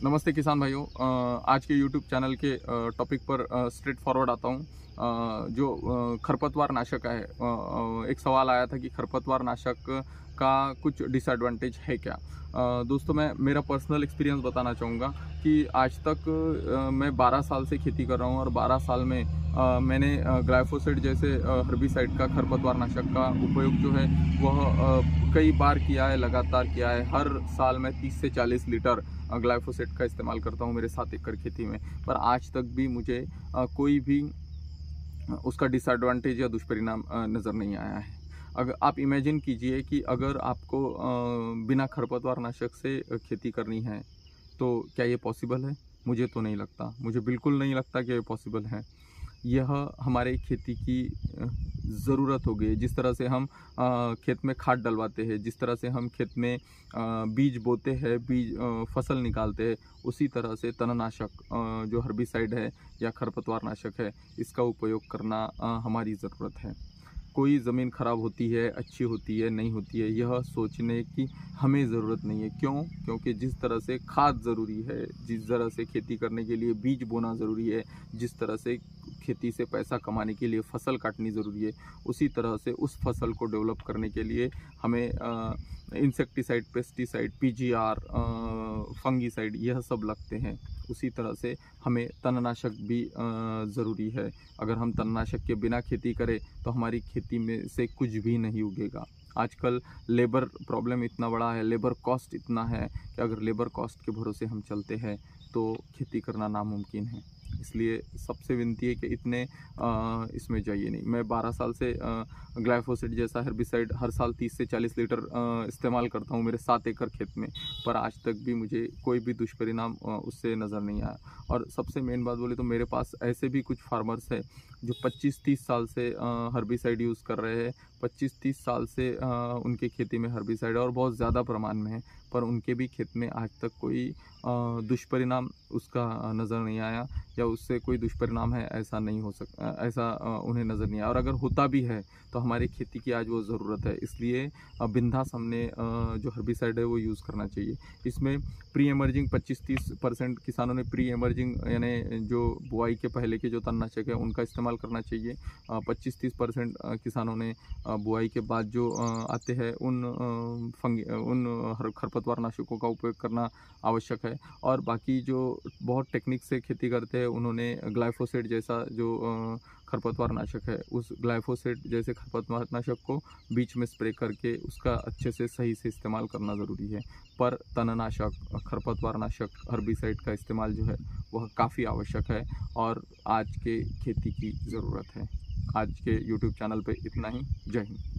नमस्ते किसान भाइयों। आज के YouTube चैनल के टॉपिक पर स्ट्रेट फॉरवर्ड आता हूँ। जो खरपतवार नाशक है, एक सवाल आया था कि खरपतवार नाशक का कुछ डिसएडवांटेज है क्या। दोस्तों, मैं मेरा पर्सनल एक्सपीरियंस बताना चाहूँगा कि आज तक मैं 12 साल से खेती कर रहा हूँ और 12 साल में मैंने ग्लाइफोसेट जैसे हर्बिसाइड का, खरपतवार नाशक का उपयोग जो है वह कई बार किया है, लगातार किया है। हर साल मैं 30 से 40 लीटर ग्लाइफोसेट का इस्तेमाल करता हूँ मेरे 7 एकड़ खेती में, पर आज तक भी मुझे कोई भी उसका डिसएडवांटेज या दुष्परिणाम नज़र नहीं आया है। अगर आप इमेजिन कीजिए कि अगर आपको बिना खरपतवार नाशक से खेती करनी है तो क्या ये पॉसिबल है? मुझे तो नहीं लगता, मुझे बिल्कुल नहीं लगता कि ये पॉसिबल है। यह हमारे खेती की ज़रूरत हो गई। जिस तरह से हम खेत में खाद डलवाते हैं, जिस तरह से हम खेत में बीज बोते हैं, फसल निकालते हैं, उसी तरह से तणनाशक जो हर्बिसाइड है या खरपतवार नाशक है, इसका उपयोग करना हमारी ज़रूरत है। कोई ज़मीन ख़राब होती है, अच्छी होती है, नहीं होती है, यह सोचने की हमें ज़रूरत नहीं है। क्यों? क्योंकि जिस तरह से खाद ज़रूरी है, जिस तरह से खेती करने के लिए बीज बोना ज़रूरी है, जिस तरह से खेती से पैसा कमाने के लिए फसल काटनी ज़रूरी है, उसी तरह से उस फसल को डेवलप करने के लिए हमें इंसेक्टिसाइड, पेस्टिसाइड, पीजीआर, फंगीसाइड, यह सब लगते हैं। उसी तरह से हमें तणनाशक भी ज़रूरी है। अगर हम तणनाशक के बिना खेती करें तो हमारी खेती में से कुछ भी नहीं उगेगा। आजकल लेबर प्रॉब्लम इतना बड़ा है, लेबर कॉस्ट इतना है कि अगर लेबर कॉस्ट के भरोसे हम चलते हैं तो खेती करना नामुमकिन है। इसलिए सबसे विनती है कि इतने इसमें जाइए नहीं। मैं 12 साल से ग्लाइफोसेट जैसा हेर्बिसाइड हर साल 30 से 40 लीटर इस्तेमाल करता हूँ मेरे 7 एकड़ खेत में, पर आज तक भी मुझे कोई भी दुष्परिणाम उससे नज़र नहीं आया। और सबसे मेन बात बोले तो मेरे पास ऐसे भी कुछ फार्मर्स हैं जो 25-30 साल से हर्बिसाइड यूज़ कर रहे हैं। 25-30 साल से उनके खेती में हर्बिसाइड और बहुत ज़्यादा प्रमाण में है, पर उनके भी खेत में आज तक कोई दुष्परिणाम उसका नज़र नहीं आया, या उससे कोई दुष्परिणाम है ऐसा नहीं हो सकता, ऐसा उन्हें नज़र नहीं आया। और अगर होता भी है तो हमारी खेती की आज वो ज़रूरत है। इसलिए बिंदास हमने जो हर्बिसाइड है वो यूज़ करना चाहिए। इसमें प्री एमर्जिंग 25-30% किसानों ने प्री एमर्जिंग यानी जो बुआई के पहले के जो तणनाशक है उनका इस्तेमाल करना चाहिए। 25-30% किसानों ने बुआई के बाद जो आते हैं उन खरपतवार नाशकों का उपयोग करना आवश्यक है। और बाकी जो बहुत टेक्निक से खेती करते हैं उन्होंने ग्लाइफोसेट जैसा जो खरपतवार नाशक है, उस ग्लाइफोसेट जैसे खरपतवार नाशक को बीच में स्प्रे करके उसका अच्छे से सही से इस्तेमाल करना ज़रूरी है। पर तणनाशक, खरपतवार नाशक, हर्बिसाइड का इस्तेमाल जो है वह काफ़ी आवश्यक है और आज के खेती की ज़रूरत है। आज के YouTube चैनल पे इतना ही। जय हिंद।